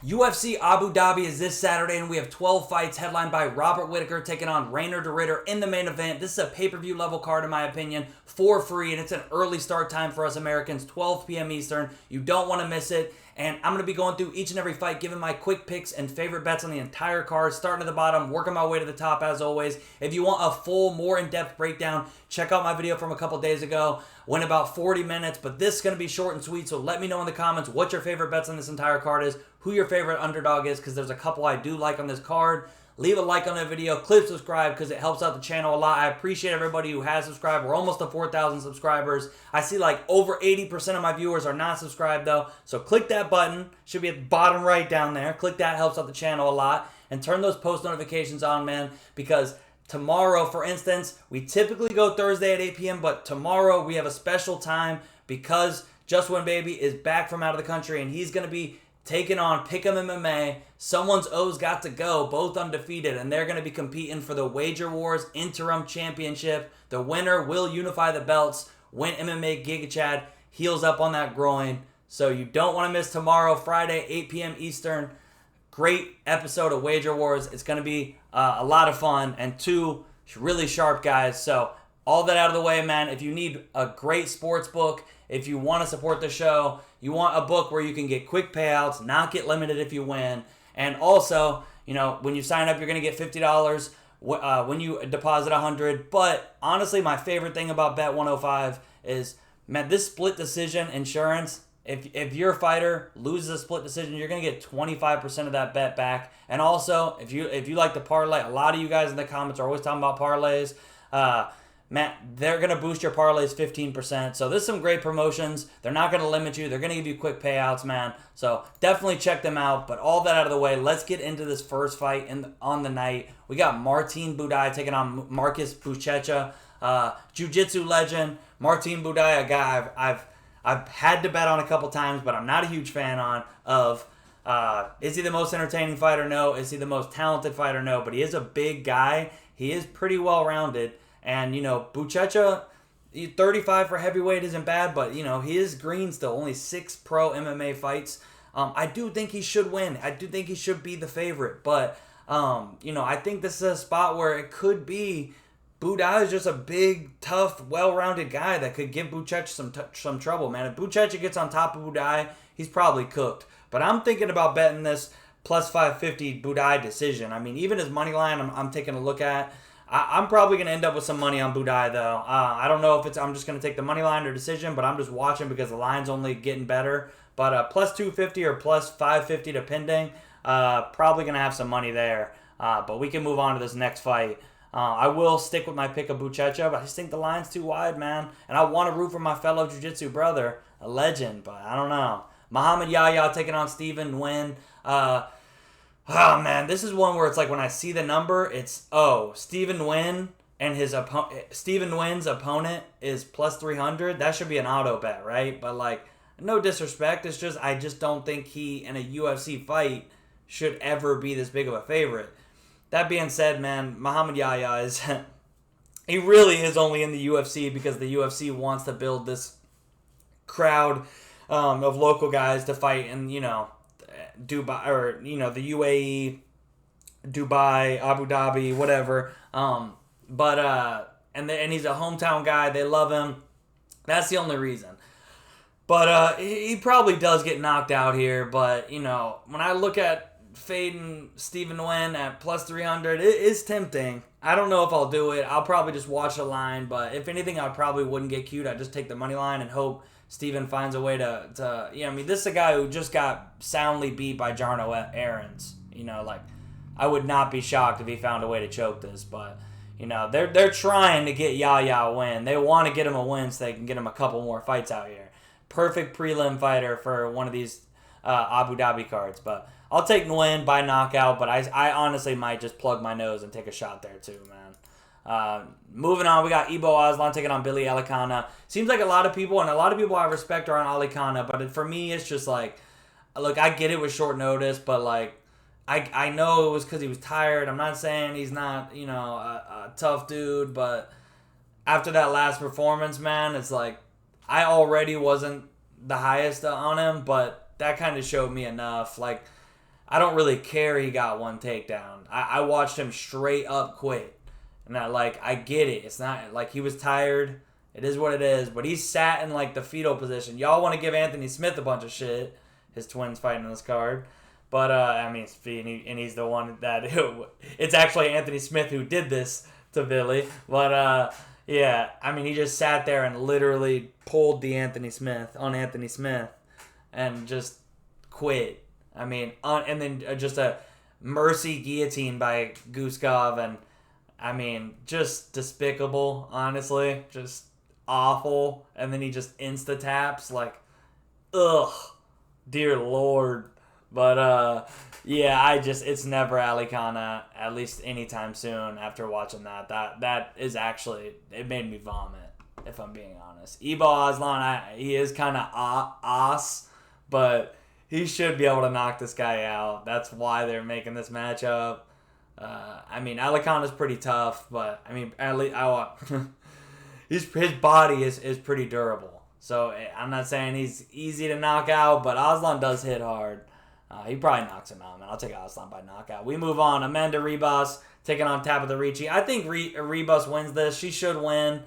UFC Abu Dhabi is this Saturday, and we have 12 fights headlined by Robert Whittaker taking on Rainer de Ridder in the main event. This is a pay-per-view level card, in my opinion, for free, and it's an early start time for us Americans, 12 p.m. Eastern. You don't want to miss it, and I'm going to be going through each and every fight, giving my quick picks and favorite bets on the entire card, starting at the bottom, working my way to the top as always. If you want a full, more in-depth breakdown, check out my video from a couple days ago. Went about 40 minutes, but this is going to be short and sweet, so let me know in the comments what your favorite bets on this entire card is, who your favorite underdog is, because there's a couple I do like on this card. Leave a like on the video, click subscribe because it helps out the channel a lot. I appreciate everybody who has subscribed. We're almost to 4,000 subscribers. I see like over 80% of my viewers are not subscribed though, so click that button. Should be at the bottom right down there. Click that, helps out the channel a lot. And turn those post notifications on, man, because tomorrow, for instance, we typically go Thursday at 8 p.m., but tomorrow we have a special time because Just Win Baby is back from out of the country, and he's going to be taking on Pick'em MMA. Someone's O's got to go, both undefeated, and they're going to be competing for the Wager Wars Interim Championship. The winner will unify the belts, win MMA Giga Chad, heals up on that groin. So you don't want to miss tomorrow, Friday, 8 p.m. Eastern. Great episode of Wager Wars. It's going to be a lot of fun, and two really sharp guys. So all that out of the way, man. If you need a great sports book, if you want to support the show, you want a book where you can get quick payouts, not get limited if you win, and also, you know, when you sign up, you're going to get $50 when you deposit $100. But honestly, my favorite thing about Bet 105 is, man, this split decision insurance. If your fighter loses a split decision, you're going to get 25% of that bet back. And also, if you like the parlay, a lot of you guys in the comments are always talking about parlays. Man, they're going to boost your parlays 15%. So there's some great promotions. They're not going to limit you. They're going to give you quick payouts, man. So definitely check them out. But all that out of the way, let's get into this first fight on the night. We got Martin Buday taking on Marcus Buchecha, jiu-jitsu legend. Martin Buday, a guy I've had to bet on a couple times, but I'm not a huge fan of. Is he the most entertaining fighter? No. Is he the most talented fighter? No. But he is a big guy. He is pretty well-rounded. And, you know, Buchecha, 35 for heavyweight isn't bad, but, you know, he is green still. Only 6 pro MMA fights. I do think he should win. I do think he should be the favorite. But, you know, I think this is a spot where it could be Buday is just a big, tough, well-rounded guy that could give Buchecha some trouble, man. If Buchecha gets on top of Buday, he's probably cooked. But I'm thinking about betting this plus 550 Buday decision. I mean, even his money line, I'm taking a look at. I'm probably going to end up with some money on Buday, though. I don't know if I'm just going to take the money line or decision, but I'm just watching because the line's only getting better. But plus 250 or plus 550 depending, probably going to have some money there. But we can move on to this next fight. I will stick with my pick of Buchecha, but I just think the line's too wide, man. And I want to root for my fellow jiu-jitsu brother, a legend, but I don't know. Muhammad Yahya taking on Stephen Nguyen. Oh, man, this is one where it's like when I see the number, it's, Stephen Nguyen and Stephen Nguyen's opponent is plus 300. That should be an auto bet, right? But, like, no disrespect. It's just, I just don't think he, in a UFC fight, should ever be this big of a favorite. That being said, man, Muhammad Yahya is, he really is only in the UFC because the UFC wants to build this crowd of local guys to fight in, you know, Dubai, or, you know, the UAE, Dubai, Abu Dhabi, whatever. And he's a hometown guy. They love him. That's the only reason. But he probably does get knocked out here. But, you know, when I look at fading Stephen Nguyen at plus 300, it is tempting. I don't know if I'll do it. I'll probably just watch the line. But if anything, I probably wouldn't get cute. I'd just take the money line and hope Steven finds a way to you know, I mean, this is a guy who just got soundly beat by Jarno Aarons. You know, like, I would not be shocked if he found a way to choke this, but, you know, they're trying to get Yahya a win. They want to get him a win so they can get him a couple more fights out here. Perfect prelim fighter for one of these Abu Dhabi cards, but I'll take Nguyen by knockout, but I honestly might just plug my nose and take a shot there too, man. Moving on, we got Ibo Aslan taking on Billy Alicana. Seems like a lot of people I respect are on Alicana, but for me, it's just like, look, I get it with short notice, but like, I know it was because he was tired. I'm not saying he's not, you know, a tough dude, but after that last performance, man, it's like, I already wasn't the highest on him, but that kind of showed me enough. Like, I don't really care he got one takedown. I watched him straight up quit. And I get it. It's not like he was tired. It is what it is. But he sat in like the fetal position. Y'all want to give Anthony Smith a bunch of shit. His twins fighting in this card. But, I mean, and he's the one that... It's actually Anthony Smith who did this to Billy. But, yeah, I mean, he just sat there and literally pulled on Anthony Smith, and just quit. I mean, and then just a mercy guillotine by Guskov, and I mean, just despicable, honestly, just awful. And then he just insta-taps, like, ugh, dear Lord. But, yeah, it's never Ali Kana, at least anytime soon after watching that. That is actually, it made me vomit, if I'm being honest. Ibo Aslan, he is kind of ass, but he should be able to knock this guy out. That's why they're making this matchup. I mean, Ali Kana's pretty tough, but, I mean, his body is pretty durable. So, I'm not saying he's easy to knock out, but Aslan does hit hard. He probably knocks him out, man. I'll take Aslan by knockout. We move on. Amanda Ribas taking on Tabitha Ricci. I think Ribas wins this. She should win.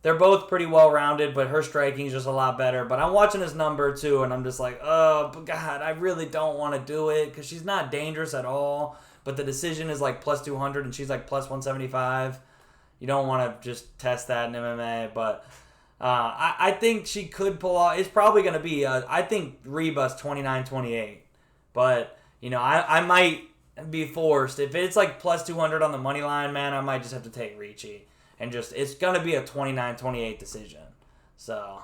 They're both pretty well-rounded, but her striking is just a lot better. But I'm watching this number, too, and I'm just like, oh, God, I really don't want to do it because she's not dangerous at all. But the decision is like plus 200, and she's like plus 175. You don't want to just test that in MMA, but... I think she could pull off. It's probably going to be, I think, Ribas 29-28. But, you know, I might be forced. If it's like plus 200 on the money line, man, I might just have to take Ricci. And it's going to be a 29-28 decision. So,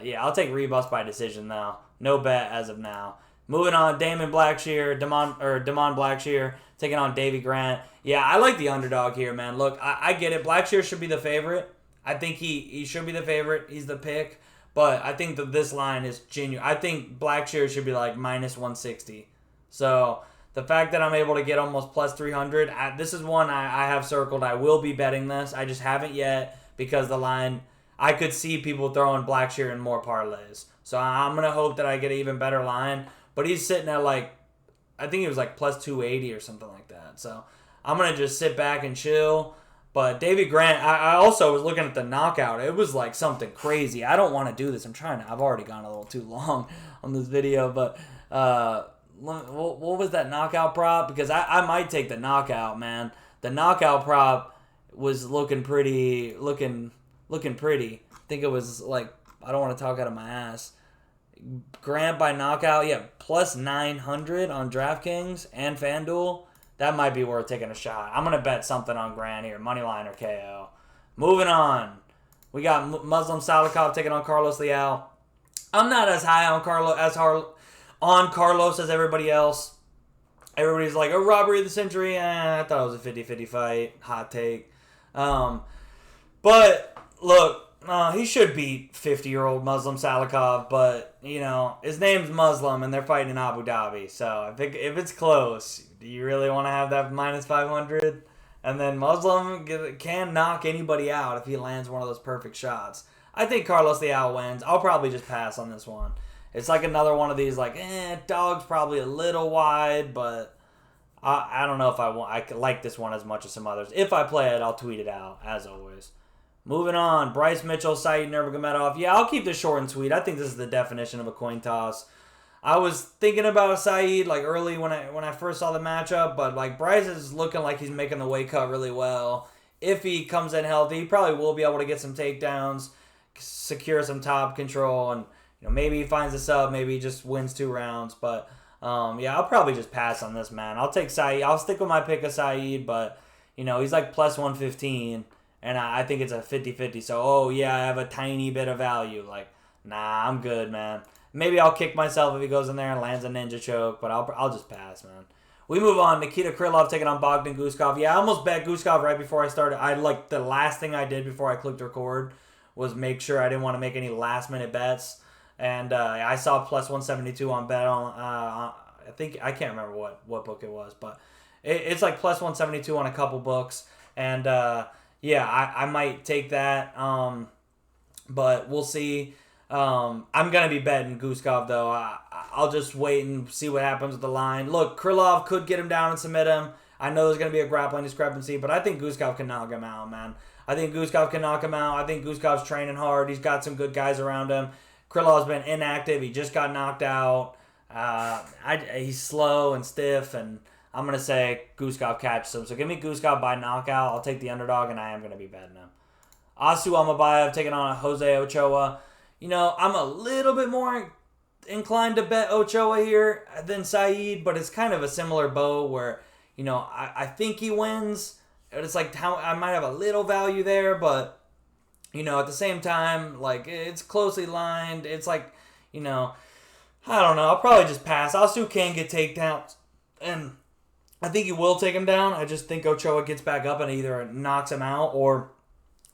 yeah, I'll take Ribas by decision, though. No bet as of now. Moving on, Damon Blackshear, Damon Blackshear taking on Davy Grant. Yeah, I like the underdog here, man. Look, I get it. Blackshear should be the favorite. I think he should be the favorite. He's the pick. But I think that this line is genuine. I think Blackshear should be like minus 160. So the fact that I'm able to get almost plus 300, this is one I have circled. I will be betting this. I just haven't yet because the line, I could see people throwing Blackshear in more parlays. So I'm going to hope that I get an even better line. But he's sitting at like, I think he was like plus 280 or something like that. So I'm going to just sit back and chill. But Davy Grant, I also was looking at the knockout. It was like something crazy. I don't want to do this. I've already gone a little too long on this video. But what was that knockout prop? Because I might take the knockout, man. The knockout prop was looking pretty. I think it was like, I don't want to talk out of my ass. Grant by knockout, yeah, plus 900 on DraftKings and FanDuel. That might be worth taking a shot. I'm going to bet something on Grant here. Moneyline or KO. Moving on. We got Muslim Salikov taking on Carlos Leal. I'm not as high on Carlos as everybody else. Everybody's like, oh, robbery of the century. I thought it was a 50-50 fight. Hot take. But, look, he should beat 50-year-old Muslim Salikov. But, you know, his name's Muslim and they're fighting in Abu Dhabi. So, if it's close... Do you really want to have that minus 500? And then Muslim can knock anybody out if he lands one of those perfect shots. I think Carlos Leal wins. I'll probably just pass on this one. It's like another one of these, like, dog's probably a little wide, but I don't know if I like this one as much as some others. If I play it, I'll tweet it out, as always. Moving on, Bryce Mitchell, Said Nurmagomedov. Yeah, I'll keep this short and sweet. I think this is the definition of a coin toss. I was thinking about Said like early when I first saw the matchup, but like Bryce is looking like he's making the weight cut really well. If he comes in healthy, he probably will be able to get some takedowns, secure some top control, and you know maybe he finds a sub, maybe he just wins 2 rounds. But yeah, I'll probably just pass on this, man. I'll take Said. I'll stick with my pick of Said, but you know he's like plus 115, and I think it's a 50-50. So oh yeah, I have a tiny bit of value. Like nah, I'm good, man. Maybe I'll kick myself if he goes in there and lands a ninja choke, but I'll just pass, man. We move on. Nikita Krylov taking on Bogdan Guskov. Yeah, I almost bet Guskov right before I started. The last thing I did before I clicked record was make sure I didn't want to make any last-minute bets. And I saw plus 172 on bet on, I can't remember what book it was, but it's like plus 172 on a couple books. And yeah, I might take that, but we'll see. I'm going to be betting Guskov, though. I'll just wait and see what happens with the line. Look, Krylov could get him down and submit him. I know there's going to be a grappling discrepancy, but I think Guskov can knock him out, man. I think Guskov can knock him out. I think Guskov's training hard. He's got some good guys around him. Krylov's been inactive. He just got knocked out. He's slow and stiff, and I'm going to say Guskov catches him. So give me Guskov by knockout. I'll take the underdog, and I am going to be betting him. Asu Amabayev taking on Jose Ochoa. You know, I'm a little bit more inclined to bet Ochoa here than Saeed, but it's kind of a similar boat where, you know, I think he wins. It's like how I might have a little value there, but, you know, at the same time, like, it's closely lined. It's like, you know, I don't know. I'll probably just pass. Asu can get takedowns, and I think he will take him down. I just think Ochoa gets back up and either knocks him out or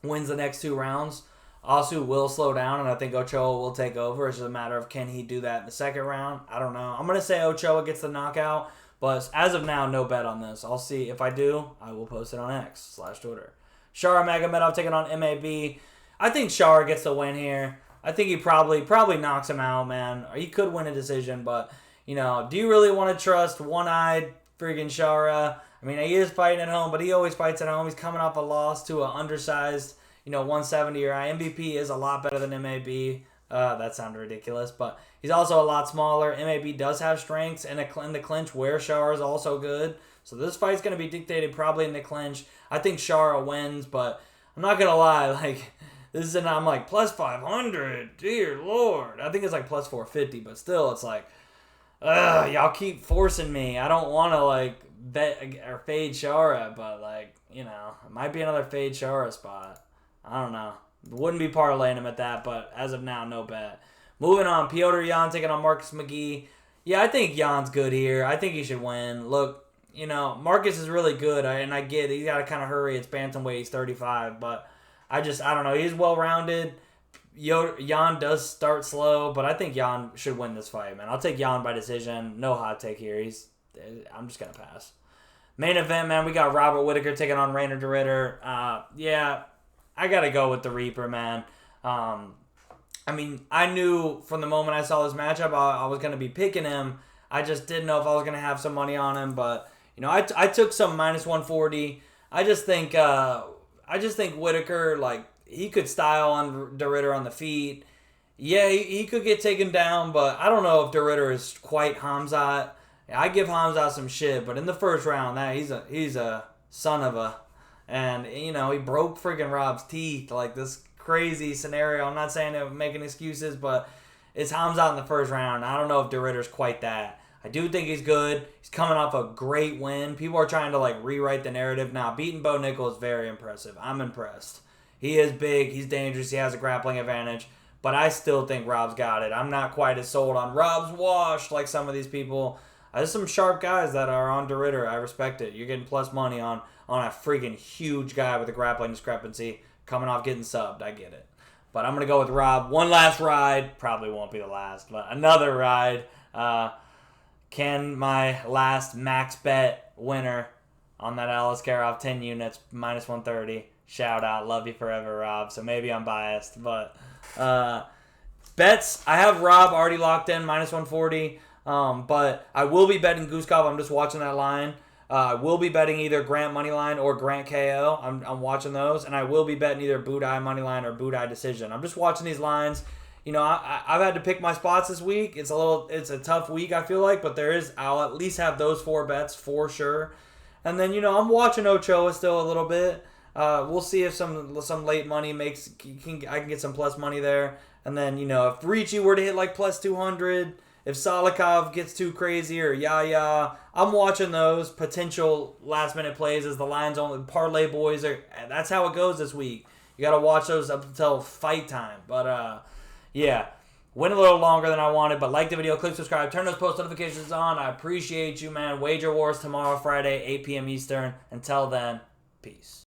wins the next 2 rounds. Asu will slow down, and I think Ochoa will take over. It's just a matter of can he do that in the second round. I don't know. I'm going to say Ochoa gets the knockout, but as of now, no bet on this. I'll see. If I do, I will post it on X/Twitter. Shara Magomedov taking on MAB. I think Shara gets the win here. I think he probably knocks him out, man. Or he could win a decision, but, you know, do you really want to trust one-eyed friggin' Shara? I mean, he is fighting at home, but he always fights at home. He's coming off a loss to an undersized, 170 or MVP is a lot better than MAB. That sounded ridiculous, but he's also a lot smaller. MAB does have strengths in the clinch where Shara is also good. So this fight's going to be dictated probably in the clinch. I think Shara wins, but I'm not going to lie. Like, I'm like, plus 500. Dear Lord. I think it's like plus 450, but still, it's like, y'all keep forcing me. I don't want to, like, bet or fade Shara, but, like, it might be another fade Shara spot. I don't know. Wouldn't be parlaying him at that, but as of now, no bet. Moving on, Piotr Jan taking on Marcus McGee. Yeah, I think Jan's good here. I think he should win. Look, Marcus is really good, and I get it. He's got to kind of hurry. It's bantamweight. He's 35, but I don't know. He's well-rounded. Jan does start slow, but I think Jan should win this fight, man. I'll take Jan by decision. No hot take here. I'm just going to pass. Main event, man, we got Robert Whittaker taking on Rainer DeRitter. Yeah, I got to go with the Reaper, man. I mean, I knew from the moment I saw this matchup I was going to be picking him. I just didn't know if I was going to have some money on him, but I took some minus 140. I just think Whittaker, like, he could style on DeRitter on the feet. Yeah, he could get taken down, but I don't know if DeRitter is quite Hamzat. I give Hamzat some shit, but in the first round, he's a son of a. And, he broke freaking Rob's teeth. Like, this crazy scenario. I'm not saying to making excuses, but it's Hamzat in the first round. I don't know if DeRitter's quite that. I do think he's good. He's coming off a great win. People are trying to, like, rewrite the narrative. Now, beating Bo Nickel is very impressive. I'm impressed. He is big. He's dangerous. He has a grappling advantage. But I still think Rob's got it. I'm not quite as sold on Rob's washed like some of these people. There's some sharp guys that are on DeRitter. I respect it. You're getting plus money on a freaking huge guy with a grappling discrepancy coming off getting subbed. I get it. But I'm going to go with Rob. One last ride. Probably won't be the last, but another ride. Can my last max bet winner on that Alice Karov 10 units, minus 130. Shout out. Love you forever, Rob. So maybe I'm biased. But bets, I have Rob already locked in, minus 140. But I will be betting Guskov. I'm just watching that line. I will be betting either Grant Moneyline or Grant KO. I'm watching those. And I will be betting either Budai Moneyline or Budai Decision. I'm just watching these lines. I've had to pick my spots this week. It's a tough week, I feel like. But I'll at least have those 4 bets for sure. And then, I'm watching Ochoa still a little bit. We'll see if some late money I can get some plus money there. And then, if Ricci were to hit like plus 200... If Salikov gets too crazy or Yaya, I'm watching those potential last-minute plays as the lines only parlay boys are. That's how it goes this week. You got to watch those up until fight time. But yeah, went a little longer than I wanted. But like the video, click subscribe, turn those post notifications on. I appreciate you, man. Wager Wars tomorrow, Friday, 8 p.m. Eastern. Until then, peace.